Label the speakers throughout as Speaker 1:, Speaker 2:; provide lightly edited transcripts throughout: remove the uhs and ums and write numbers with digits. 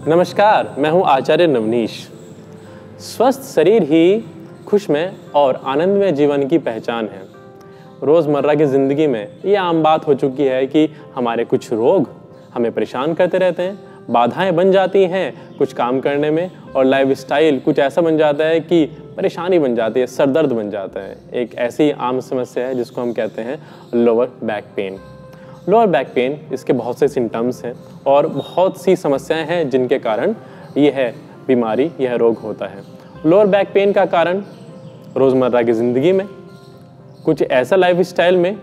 Speaker 1: नमस्कार, मैं हूं आचार्य नवनीश। स्वस्थ शरीर ही खुशमय और आनंदमय जीवन की पहचान है। रोज़मर्रा की ज़िंदगी में ये आम बात हो चुकी है कि हमारे कुछ रोग हमें परेशान करते रहते हैं, बाधाएं बन जाती हैं कुछ काम करने में, और लाइफस्टाइल कुछ ऐसा बन जाता है कि परेशानी बन जाती है, सरदर्द बन जाता है। एक ऐसी आम समस्या है जिसको हम कहते हैं lower back pain. Lower back pain, इसके बहुत से सिम्टम्स हैं और बहुत सी समस्याएं हैं जिनके कारण यह बीमारी, यह रोग होता है। लोअर बैक पेन का कारण रोज़मर्रा की ज़िंदगी में, कुछ ऐसा लाइफस्टाइल में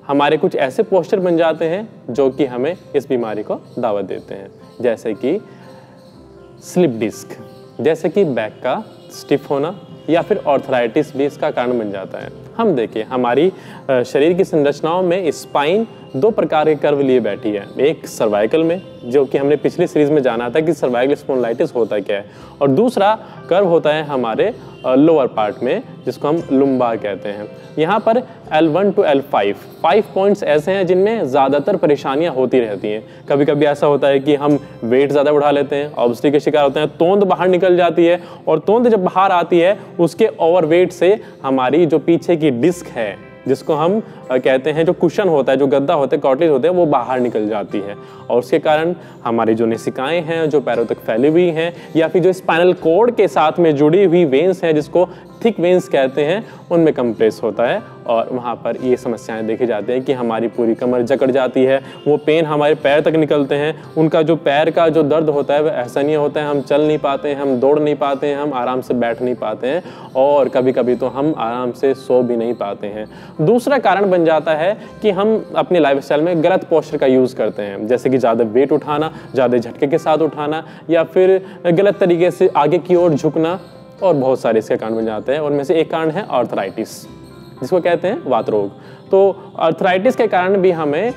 Speaker 1: हमारे कुछ ऐसे पोस्चर बन जाते हैं जो कि हमें इस बीमारी को दावत देते हैं, जैसे कि स्लिप डिस्क, जैसे कि बैक का स्टिफ होना, या फिर ऑर्थराइटिस भी इसका कारण बन जाता है। हम देखिए, हमारी शरीर की संरचनाओं में स्पाइन दो प्रकार के कर्व लिए बैठी है। एक सर्वाइकल में, जो कि हमने पिछली सीरीज में जाना था कि सर्वाइकल स्पॉन्डिलाइटिस होता क्या है, और दूसरा कर्व होता है हमारे लोअर पार्ट में, जिसको हम लुम्बार कहते हैं। यहाँ पर L1 to L5 5 पॉइंट्स ऐसे हैं जिनमें ज़्यादातर परेशानियाँ होती रहती हैं। कभी कभी ऐसा होता है कि हम वेट ज़्यादा बढ़ा लेते हैं, ऑब्स्टी के शिकार होते हैं, तोंद बाहर निकल जाती है, और तोंद जब बाहर आती है उसके ओवरवेट से हमारी जो पीछे की डिस्क है, जिसको हम कहते हैं, जो कुशन होता है, जो गद्दा होता है, कॉर्टिलेज होते हैं, वो बाहर निकल जाती है, और उसके कारण हमारी जो नेसिकाएं हैं, जो पैरों तक फैली हुई हैं, या फिर जो स्पाइनल कॉर्ड के साथ में जुड़ी हुई वेन्स हैं, जिसको थिक वेन्स कहते हैं, उनमें कंप्रेस होता है, और वहाँ पर ये समस्याएं देखी जाती हैं कि हमारी पूरी कमर जकड़ जाती है। वो पेन हमारे पैर तक निकलते हैं। उनका जो पैर का जो दर्द होता है वह ऐसा नहीं होता है, हम चल नहीं पाते हैं, हम दौड़ नहीं पाते हैं, हम आराम से बैठ नहीं पाते हैं, और कभी कभी तो हम आराम से सो भी नहीं पाते हैं। दूसरा कारण बन जाता है कि हम अपने लाइफस्टाइल में गलत पोस्चर का यूज़ करते हैं, जैसे कि ज़्यादा वेट उठाना, ज़्यादा झटके के साथ उठाना, या फिर गलत तरीके से आगे की ओर झुकना, और बहुत सारे इसके कारण बन जाते हैं। उनमें से एक कारण है आर्थराइटिस, जिसको कहते हैं वात रोग। तो आर्थराइटिस के कारण भी हमें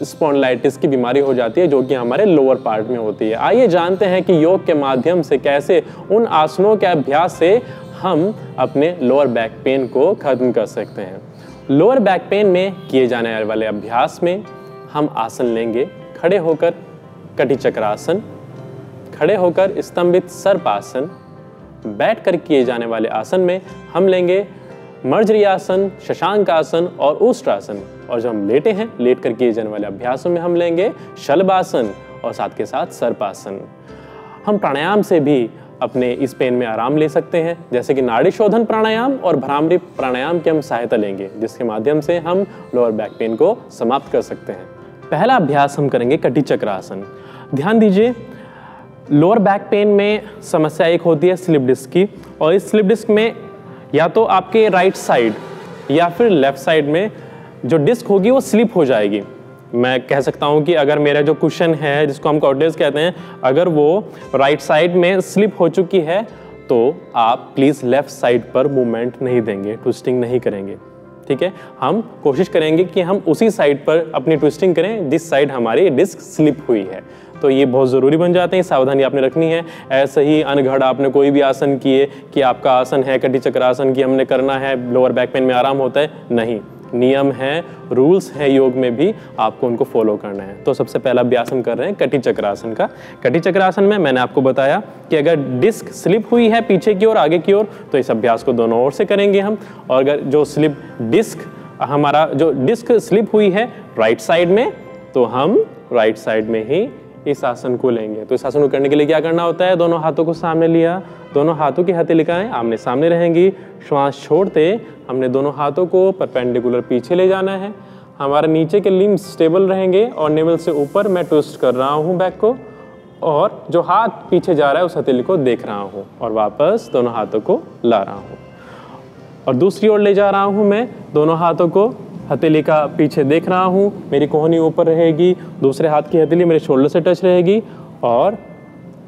Speaker 1: स्पॉन्डिलाइटिस की बीमारी हो जाती है, जो कि हमारे लोअर पार्ट में होती है। आइए जानते हैं कि योग के माध्यम से कैसे उन आसनों के अभ्यास से हम अपने लोअर बैक पेन को खत्म कर सकते हैं। लोअर बैक पेन में किए जाने वाले अभ्यास में हम आसन लेंगे खड़े होकर कटी चक्रासन, खड़े होकर स्तंभित सर्पासन। बैठ कर किए जाने वाले आसन में हम लेंगे मर्जरीयासन, शशांक आसन और उष्ट्रासन, और जब हम लेटे हैं, लेट कर किए जाने वाले अभ्यासों में हम लेंगे शलभासन और साथ के साथ सर्पासन। हम प्राणायाम से भी अपने इस पेन में आराम ले सकते हैं, जैसे कि नाड़ी शोधन प्राणायाम और भ्रामरी प्राणायाम की हम सहायता लेंगे, जिसके माध्यम से हम लोअर बैक पेन को समाप्त कर सकते हैं। पहला अभ्यास हम करेंगे कटी चक्रासन। ध्यान दीजिए, लोअर बैक पेन में समस्या एक होती है स्लिप डिस्क की, और इस स्लिप डिस्क में या तो आपके राइट साइड या फिर लेफ्ट साइड में जो डिस्क होगी वो स्लिप हो जाएगी। मैं कह सकता हूँ कि अगर मेरा जो कुशन है, जिसको हम कॉर्टिलेज कहते हैं, अगर वो राइट साइड में स्लिप हो चुकी है तो आप प्लीज़ लेफ्ट साइड पर मूवमेंट नहीं देंगे, ट्विस्टिंग नहीं करेंगे। ठीक है, हम कोशिश करेंगे कि हम उसी साइड पर अपनी ट्विस्टिंग करें जिस साइड हमारी डिस्क स्लिप हुई है। तो ये बहुत ज़रूरी बन जाते हैं, सावधानी आपने रखनी है। ऐसे ही अनघड़ आपने कोई भी आसन किए कि आपका आसन है कटी चक्रासन की हमने करना है, लोअर बैक पेन में आराम होता है, नहीं। नियम है, रूल्स हैं योग में भी, आपको उनको फॉलो करना है। तो सबसे पहला अभ्यास हम कर रहे हैं कटी चक्रासन का। कटी चक्रासन में मैंने आपको बताया कि अगर डिस्क स्लिप हुई है पीछे की ओर, आगे की ओर, तो इस अभ्यास को दोनों ओर से करेंगे हम। और अगर जो स्लिप डिस्क, हमारा जो डिस्क स्लिप हुई है राइट साइड में, तो हम राइट साइड में ही इस आसन को लेंगे। तो इस आसन को करने के लिए क्या करना होता है, दोनों हाथों को सामने लिया, दोनों हाथों की हथेलिकाएं आमने सामने रहेंगी। श्वास छोड़ते हमने दोनों हाथों को परपेंडिकुलर पीछे ले जाना है। हमारे नीचे के लिम्स स्टेबल रहेंगे, और नेवल से ऊपर मैं ट्विस्ट कर रहा हूँ बैक को, और जो हाथ पीछे जा रहा है उस हथेली को देख रहा हूँ, और वापस दोनों हाथों को ला रहा हूँ, और दूसरी ओर ले जा रहा हूँ मैं। दोनों हाथों को हथेली का पीछे देख रहा हूँ, मेरी कोहनी ऊपर रहेगी, दूसरे हाथ की हथेली मेरे शोल्डर से टच रहेगी, और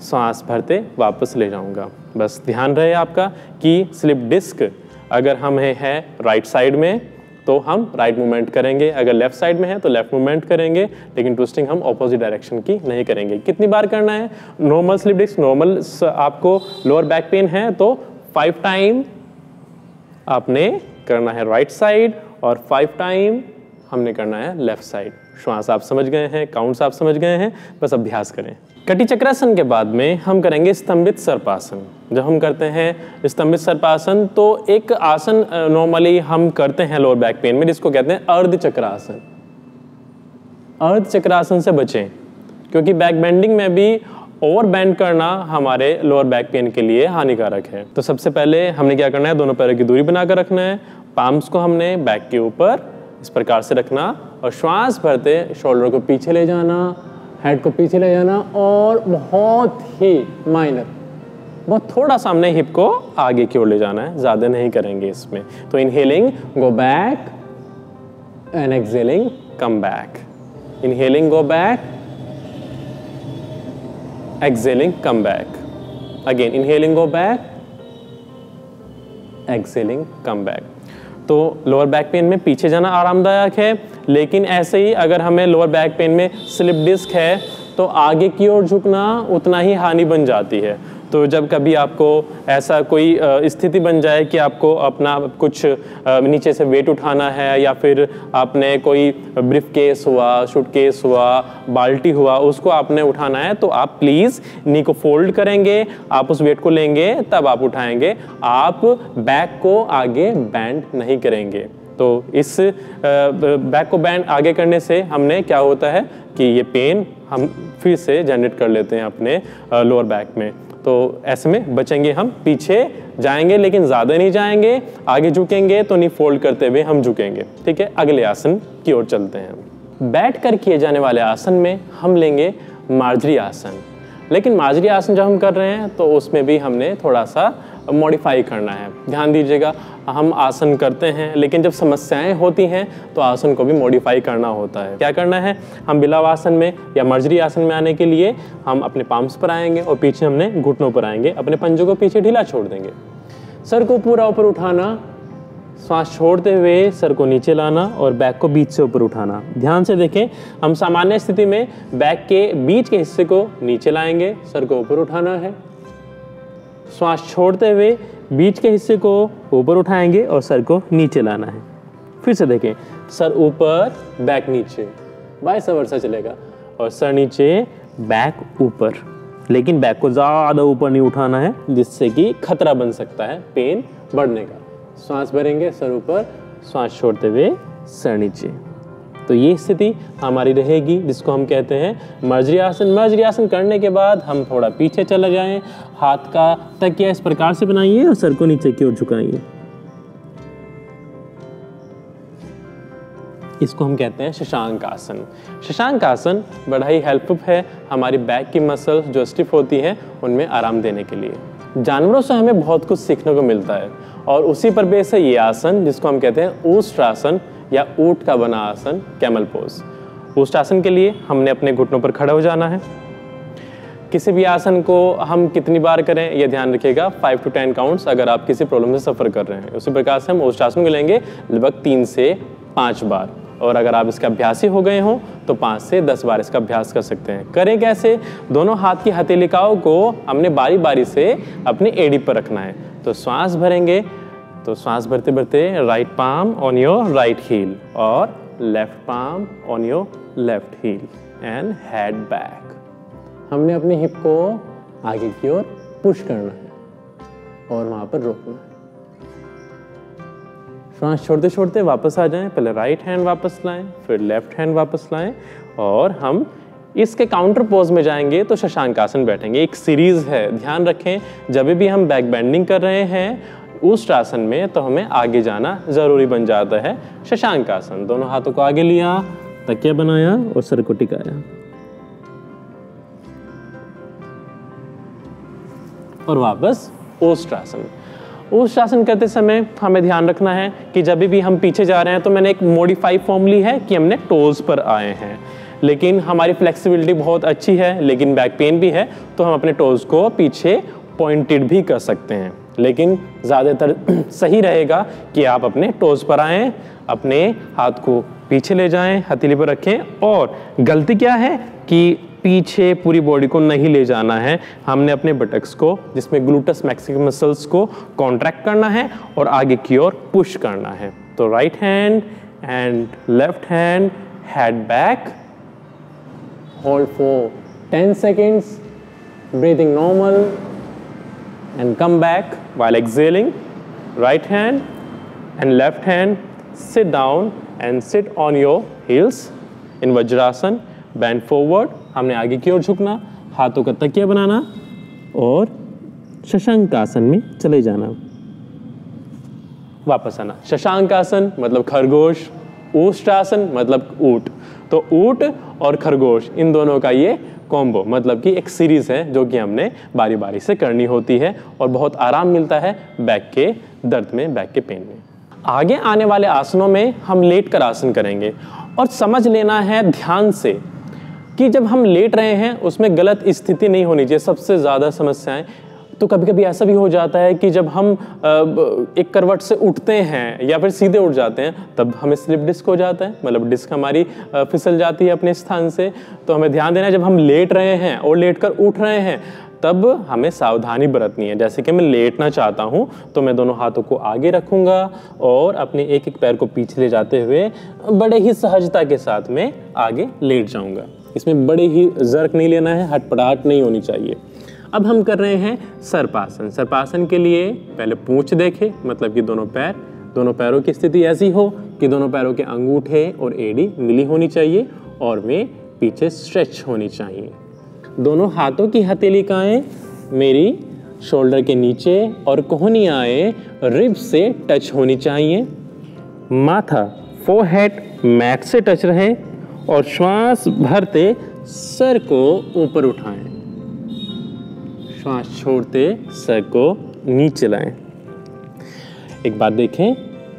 Speaker 1: सांस भरते वापस ले जाऊंगा। बस ध्यान रहे आपका कि स्लिप डिस्क अगर हम है राइट साइड में तो हम राइट मूवमेंट करेंगे, अगर लेफ्ट साइड में है तो लेफ्ट मूवमेंट करेंगे, लेकिन ट्विस्टिंग हम ऑपोजिट डायरेक्शन की नहीं करेंगे। कितनी बार करना है, नॉर्मल स्लिप डिस्क, नॉर्मल आपको लोअर बैक पेन है तो 5 टाइम आपने करना है राइट साइड, और 5 टाइम हमने करना है लेफ्ट साइड। श्वास आप समझ गए हैं, काउंट्स आप समझ गए हैं, बस अभ्यास करें। कटी चक्रासन के बाद में हम करेंगे स्तंभित सर्पासन। जब हम करते हैं स्तंभित सर्पासन तो एक आसन नॉर्मली हम करते हैं लोअर बैक पेन में, जिसको कहते हैं अर्ध चक्रासन। अर्ध चक्रासन से बचें, क्योंकि बैक बेंडिंग में भी ओवर बेंड करना हमारे लोअर बैक पेन के लिए हानिकारक है। तो सबसे पहले हमने क्या करना है, दोनों पैरों की दूरी बनाकर रखना है, पाम्स को हमने बैक के ऊपर इस प्रकार से रखना और श्वास भरते शोल्डर को पीछे ले जाना, हेड को पीछे ले जाना और बहुत ही माइनर, बहुत थोड़ा सामने हिप को आगे की ओर ले जाना है, ज़्यादा नहीं करेंगे इसमें। तो inhaling go back and exhaling come back, inhaling go back, exhaling come back, again inhaling go back, exhaling come back। तो लोअर बैक पेन में पीछे जाना आरामदायक है, लेकिन ऐसे ही अगर हमें लोअर बैक पेन में स्लिप डिस्क है तो आगे की ओर झुकना उतना ही हानि बन जाती है। तो जब कभी आपको ऐसा कोई स्थिति बन जाए कि आपको अपना कुछ नीचे से वेट उठाना है, या फिर आपने कोई ब्रीफ केस हुआ, सूटकेस हुआ, बाल्टी हुआ, उसको आपने उठाना है, तो आप प्लीज़ नी को फोल्ड करेंगे, आप उस वेट को लेंगे तब आप उठाएंगे, आप बैक को आगे बेंड नहीं करेंगे। तो इस बैक को बेंड आगे करने से हमने क्या होता है कि ये पेन हम फिर से जनरेट कर लेते हैं अपने लोअर बैक में। तो ऐसे में बचेंगे, हम पीछे जाएंगे लेकिन ज़्यादा नहीं जाएंगे, आगे झुकेंगे तो नहीं फोल्ड करते हुए हम झुकेंगे। ठीक है, अगले आसन की ओर चलते हैं। बैठ कर किए जाने वाले आसन में हम लेंगे मार्जरी आसन, लेकिन मार्जरी आसन जब हम कर रहे हैं तो उसमें भी हमने थोड़ा सा मॉडिफाई करना है। ध्यान दीजिएगा, हम आसन करते हैं लेकिन जब समस्याएं होती हैं तो आसन को भी मॉडिफाई करना होता है। क्या करना है, हम बिलाव आसन में या मर्जरी आसन में आने के लिए हम अपने पाम्स पर आएंगे और पीछे हमने घुटनों पर आएंगे, अपने पंजों को पीछे ढीला छोड़ देंगे, सर को पूरा ऊपर उठाना, सांस छोड़ते हुए सर को नीचे लाना और बैक को बीच से ऊपर उठाना। ध्यान से देखें, हम सामान्य स्थिति में बैक के बीच के हिस्से को नीचे लाएंगे, सर को ऊपर उठाना है, श्वास छोड़ते हुए बीच के हिस्से को ऊपर उठाएंगे और सर को नीचे लाना है। फिर से देखें, सर ऊपर बैक नीचे, वाइस वर्सा चलेगा, और सर नीचे बैक ऊपर, लेकिन बैक को ज़्यादा ऊपर नहीं उठाना है जिससे कि खतरा बन सकता है पेन बढ़ने का। श्वास भरेंगे, सर ऊपर, श्वास छोड़ते हुए सर नीचे। तो ये स्थिति हमारी रहेगी जिसको हम कहते हैं मर्जरी आसन। मर्जरी आसन करने के बाद हम थोड़ा पीछे चले जाएं, हाथ का तकिया इस प्रकार से बनाइए और सर को नीचे की ओर झुकाइए। इसको हम कहते हैं शशांक आसन। शशांक आसन बड़ा ही हेल्पफुल है हमारी बैक की मसल्स जो स्टिफ होती हैं उनमें आराम देने के लिए। जानवरों से हमें बहुत कुछ सीखने को मिलता है और उसी पर बेस है ये आसन जिसको हम कहते हैं ऊष्ट्रासन या ऊंट का बना आसन, कैमल पोज। ऊष्ट्रासन के लिए हमने अपने घुटनों पर खड़े हो जाना है। किसी भी आसन को हम कितनी बार करें ये ध्यान रखिएगा, 5 to 10 काउंट्स अगर आप किसी प्रॉब्लम से सफ़र कर रहे हैं। उसी प्रकार से हम ऊष्ट्रासन को लेंगे लगभग 3 से 5 बार, और अगर आप इसके अभ्यासी हो गए हों तो 5 से 10 बार इसका अभ्यास कर सकते हैं। करें कैसे, दोनों हाथ की हथेलिकाओं को हमने बारी बारी से अपनी एड़ी पर रखना है। तो श्वास भरेंगे, तो श्वास भरते भरते right palm on your right heel और left palm on your left heel and head back. हमने अपनी हिप को आगे की ओर पुश करना है और वहां पर रोकना है। श्वास छोड़ते छोड़ते वापस आ जाएं, पहले राइट हैंड वापस लाएं, फिर लेफ्ट हैंड वापस लाएं और हम इसके काउंटर पोज में जाएंगे तो शशांक आसन बैठेंगे। एक सीरीज है, ध्यान रखें जब भी हम बैक बेंडिंग कर रहे हैं ऊष्ट्रासन में तो हमें आगे जाना जरूरी बन जाता है। शशांक आसन, दोनों हाथों को आगे लिया, तकिया बनाया और सर को टिकाया और वापस ऊष्ट्रासन। ऊष्ट्रासन करते समय हमें ध्यान रखना है कि जब भी हम पीछे जा रहे हैं तो मैंने एक मॉडिफाई फॉर्म ली है कि हमने टोज पर आए हैं, लेकिन हमारी फ्लेक्सिबिलिटी बहुत अच्छी है लेकिन बैक पेन भी है तो हम अपने टोज को पीछे पॉइंटेड भी कर सकते हैं, लेकिन ज़्यादातर सही रहेगा कि आप अपने टोज पर आएँ, अपने हाथ को पीछे ले जाएं, हथेली पर रखें। और गलती क्या है कि पीछे पूरी बॉडी को नहीं ले जाना है, हमने अपने बटक्स को जिसमें ग्लूटस मैक्सिमम मसल्स को कॉन्ट्रैक्ट करना है और आगे की ओर पुश करना है। तो right hand and left hand, head back, hold for 10 seconds, breathing normal, and come back while exhaling. Right hand and left hand, sit down and sit on your heels in Vajrasan. Bend forward, हमने आगे की ओर झुकना, हाथों का तकिया बनाना और शशांक आसन में चले जाना, वापस आना। शशांक आसन मतलब खरगोश, ऊष्टासन मतलब ऊंट। तो ऊंट और खरगोश इन दोनों का ये कॉम्बो मतलब कि एक सीरीज है जो कि हमने बारी बारी से करनी होती है और बहुत आराम मिलता है बैक के दर्द में, बैक के पेन में। आगे आने वाले आसनों में हम लेट कर आसन करेंगे और समझ लेना है ध्यान से कि जब हम लेट रहे हैं उसमें गलत स्थिति नहीं होनी चाहिए। सबसे ज़्यादा समस्याएं तो कभी कभी ऐसा भी हो जाता है कि जब हम एक करवट से उठते हैं या फिर सीधे उठ जाते हैं तब हमें स्लिप डिस्क हो जाता है, मतलब डिस्क हमारी फिसल जाती है अपने स्थान से। तो हमें ध्यान देना है जब हम लेट रहे हैं और लेटकर उठ रहे हैं तब हमें सावधानी बरतनी है। जैसे कि मैं लेटना चाहता हूं तो मैं दोनों हाथों को आगे रखूंगा और अपने एक एक पैर को पीछे ले जाते हुए बड़े ही सहजता के साथ में आगे लेट जाऊंगा। इसमें बड़े ही जर्क नहीं लेना है, हटपटाहट नहीं होनी चाहिए। अब हम कर रहे हैं सर्पासन। सर्पासन के लिए पहले पूंछ देखें, मतलब कि दोनों पैरों की स्थिति ऐसी हो कि दोनों पैरों के अंगूठे और एड़ी मिली होनी चाहिए और वे पीछे स्ट्रेच होनी चाहिए। दोनों हाथों की हथेलिकाएं मेरी शोल्डर के नीचे और कोहनियाएं रिब से टच होनी चाहिए। माथा फोरहेड मैट से टच रहे और श्वास भरते सर को ऊपर उठाएं, श्वास छोड़ते सर को नीचे लाएं। एक बात देखें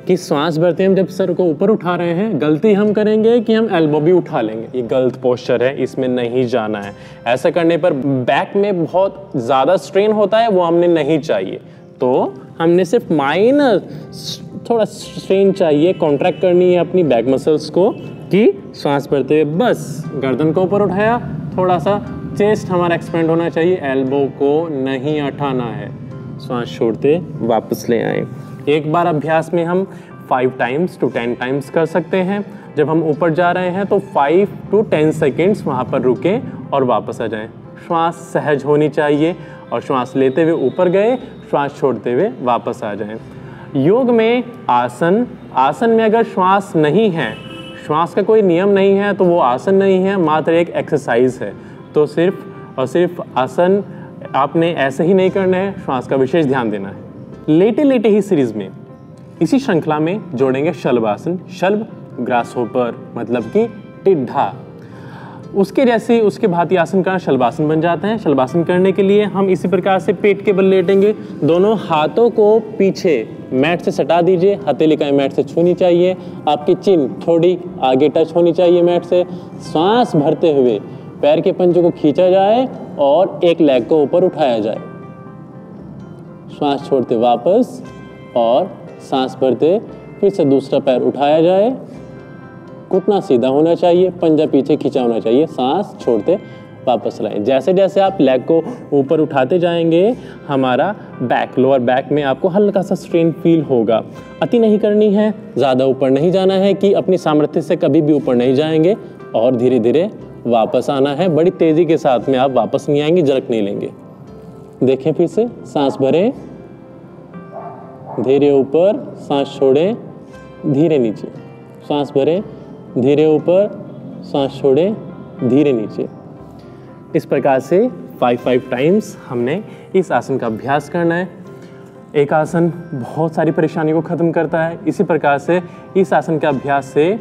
Speaker 1: कि श्वास भरते हम जब सर को ऊपर उठा रहे हैं, गलती हम करेंगे कि हम एल्बो भी उठा लेंगे। ये गलत पोस्चर है, इसमें नहीं जाना है। ऐसा करने पर बैक में बहुत ज़्यादा स्ट्रेन होता है, वो हमने नहीं चाहिए। तो हमने सिर्फ माइनर थोड़ा स्ट्रेन चाहिए, कॉन्ट्रैक्ट करनी है अपनी बैक मसल्स को कि श्वास भरते हुए बस गर्दन को ऊपर उठाया, थोड़ा सा चेस्ट हमारा एक्सपेंड होना चाहिए, एल्बो को नहीं उठाना है। श्वास छोड़ते वापस ले आए। एक बार अभ्यास में हम 5 टाइम्स to 10 टाइम्स कर सकते हैं। जब हम ऊपर जा रहे हैं तो 5 to 10 सेकेंड्स वहाँ पर रुकें और वापस आ जाएं। श्वास सहज होनी चाहिए और श्वास लेते हुए ऊपर गए, श्वास छोड़ते हुए वापस आ जाएं। योग में आसन में अगर श्वास नहीं है, श्वास का कोई नियम नहीं है तो वो आसन नहीं है, मात्र एक एक्सरसाइज है। तो सिर्फ और सिर्फ आसन आपने ऐसे ही नहीं करना है, श्वास का विशेष ध्यान देना है। लेटे लेटे ही सीरीज में इसी श्रृंखला में जोड़ेंगे शलभासन। शल्भ ग्रासहोपर मतलब कि टिड्ढा, उसके जैसे उसके भांति आसन का शलभासन बन जाता है। शलभासन करने के लिए हम इसी प्रकार से पेट के बल लेटेंगे, दोनों हाथों को पीछे मैट से सटा दीजिए, हथेलिकाएं मैट से छूनी चाहिए, आपकी चिन थोड़ी आगे टच होनी चाहिए मैट से। श्वास भरते हुए पैर के पंजों को खींचा जाए और एक लेग को ऊपर उठाया जाए, श्वास छोड़ते वापस और सांस भरते फिर से दूसरा पैर उठाया जाए, घुटना सीधा होना चाहिए, पंजा पीछे खींचा होना चाहिए, सांस छोड़ते वापस लाएं। जैसे जैसे आप लेग को ऊपर उठाते जाएंगे हमारा बैक, लोअर बैक में आपको हल्का सा स्ट्रेन फील होगा। अति नहीं करनी है, ज़्यादा ऊपर नहीं जाना है कि अपनी सामर्थ्य से कभी भी ऊपर नहीं जाएंगे और धीरे धीरे वापस आना है। बड़ी तेज़ी के साथ में आप वापस नहीं आएंगे, जरक नहीं लेंगे। देखें फिर से, सांस भरें, धीरे ऊपर, सांस छोड़ें, धीरे नीचे, सांस भरें, धीरे ऊपर, सांस छोड़ें, धीरे नीचे। इस प्रकार से 5 टाइम्स हमने इस आसन का अभ्यास करना है। एक आसन बहुत सारी परेशानी को ख़त्म करता है। इसी प्रकार से इस आसन के अभ्यास से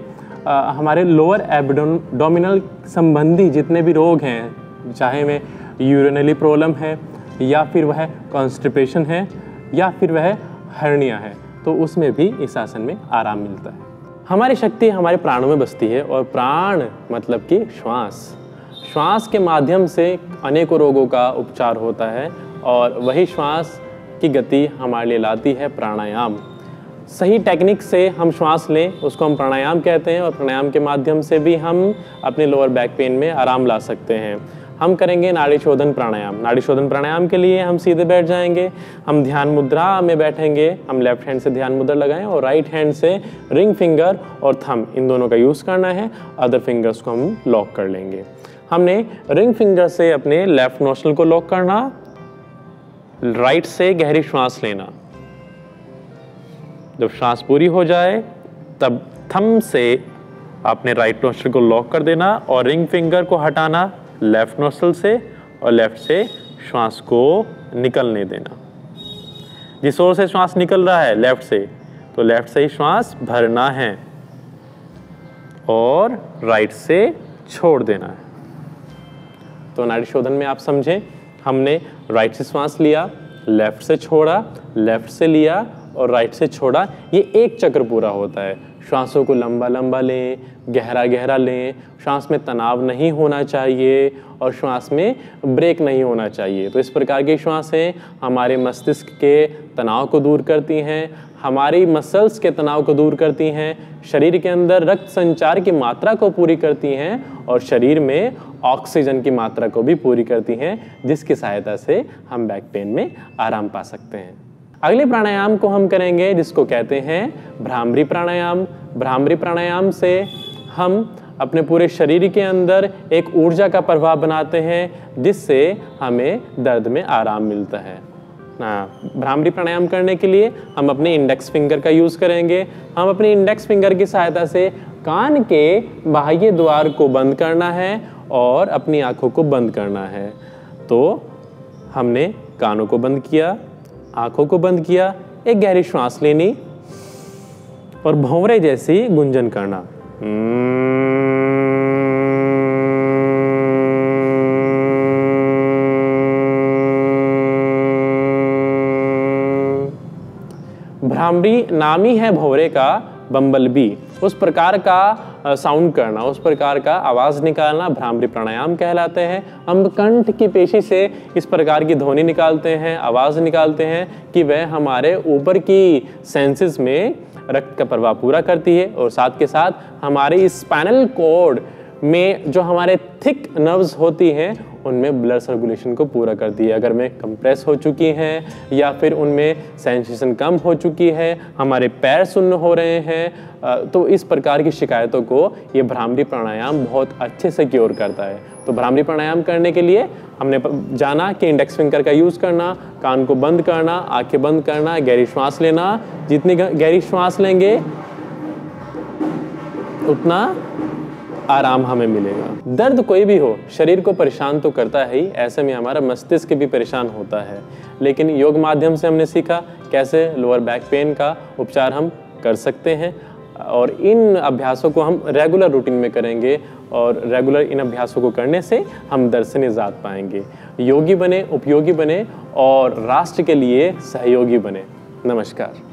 Speaker 1: हमारे लोअर एब्डोमिनल संबंधी जितने भी रोग हैं, चाहे में यूरिनरी प्रॉब्लम है या फिर वह कॉन्स्टिपेशन है या फिर वह हर्निया है, तो उसमें भी इस आसन में आराम मिलता है। हमारी शक्ति हमारे प्राणों में बसती है और प्राण मतलब कि श्वास के माध्यम से अनेकों रोगों का उपचार होता है और वही श्वास की गति हमारे लिए लाती है प्राणायाम। सही टेक्निक से हम श्वास लें, उसको हम प्राणायाम कहते हैं और प्राणायाम के माध्यम से भी हम अपने लोअर बैक पेन में आराम ला सकते हैं। हम करेंगे नाड़ी शोधन प्राणायाम। नाड़ी शोधन प्राणायाम के लिए हम सीधे बैठ जाएंगे, हम ध्यान मुद्रा में बैठेंगे। हम लेफ्ट हैंड से ध्यान मुद्रा लगाएं और राइट हैंड से रिंग फिंगर और थंब इन दोनों का यूज़ करना है। अदर फिंगर्स को हम लॉक कर लेंगे। हमने रिंग फिंगर से अपने लेफ्ट नोस्ट्रल को लॉक करना, राइट से गहरी श्वास लेना। जब श्वास पूरी हो जाए तब थंब से अपने राइट नोस्ट्रल को लॉक कर देना और रिंग फिंगर को हटाना लेफ्ट नोस्ट्रल से और लेफ्ट से श्वास को निकलने देना। जिस ओर से श्वास निकल रहा है लेफ्ट से, तो लेफ्ट से ही श्वास भरना है और राइट से छोड़ देना है। तो नाड़ी शोधन में आप समझें, हमने राइट से श्वास लिया, लेफ्ट से छोड़ा, लेफ्ट से लिया और राइट से छोड़ा। ये एक चक्र पूरा होता है। श्वासों को लंबा लंबा लें, गहरा गहरा लें। श्वास में तनाव नहीं होना चाहिए और श्वास में ब्रेक नहीं होना चाहिए। तो इस प्रकार की श्वासें हमारे मस्तिष्क के तनाव को दूर करती हैं, हमारी मसल्स के तनाव को दूर करती हैं, शरीर के अंदर रक्त संचार की मात्रा को पूरी करती हैं और शरीर में ऑक्सीजन की मात्रा को भी पूरी करती हैं, जिसकी सहायता से हम बैक पेन में आराम पा सकते हैं। अगले प्राणायाम को हम करेंगे जिसको कहते हैं भ्रामरी प्राणायाम। भ्रामरी प्राणायाम से हम अपने पूरे शरीर के अंदर एक ऊर्जा का प्रभाव बनाते हैं, जिससे हमें दर्द में आराम मिलता है। भ्रामरी प्राणायाम करने के लिए हम अपने इंडेक्स फिंगर का यूज़ करेंगे। हम अपने इंडेक्स फिंगर की सहायता से कान के बाह्य द्वार को बंद करना है और अपनी आँखों को बंद करना है। तो हमने कानों को बंद किया, आँखों को बंद किया, एक गहरी श्वास लेनी और भंवरे जैसी गुंजन करना। भ्रामरी नाम ही है भंवरे का, बम्बलबी, उस प्रकार का साउंड करना, उस प्रकार का आवाज़ निकालना भ्रामरी प्राणायाम कहलाते हैं। हम कंठ की पेशी से इस प्रकार की ध्वनि निकालते हैं, आवाज़ निकालते हैं कि वह हमारे ऊपर की सेंसेस में रक्त का प्रवाह पूरा करती है और साथ के साथ हमारे स्पाइनल कॉर्ड में जो हमारे थिक नर्व्स होती हैं उनमें ब्लड सर्कुलेशन को पूरा करती है। अगर में कंप्रेस हो चुकी हैं या फिर उनमें सेंसेशन कम हो चुकी है, हमारे पैर सुन्न हो रहे हैं, तो इस प्रकार की शिकायतों को ये भ्रामरी प्राणायाम बहुत अच्छे से क्योर करता है। तो भ्रामरी प्राणायाम करने के लिए हमने जाना कि इंडेक्स फिंगर का यूज़ करना, कान को बंद करना, आंखें बंद करना, गहरी श्वास लेना। जितनी गहरी श्वास लेंगे उतना आराम हमें मिलेगा। दर्द कोई भी हो, शरीर को परेशान तो करता है ही, ऐसे में हमारा मस्तिष्क भी परेशान होता है। लेकिन योग माध्यम से हमने सीखा कैसे लोअर बैक पेन का उपचार हम कर सकते हैं और इन अभ्यासों को हम रेगुलर रूटीन में करेंगे और रेगुलर इन अभ्यासों को करने से हम दर्द से निजात पाएंगे। योगी बने, उपयोगी बने और राष्ट्र के लिए सहयोगी बने। नमस्कार।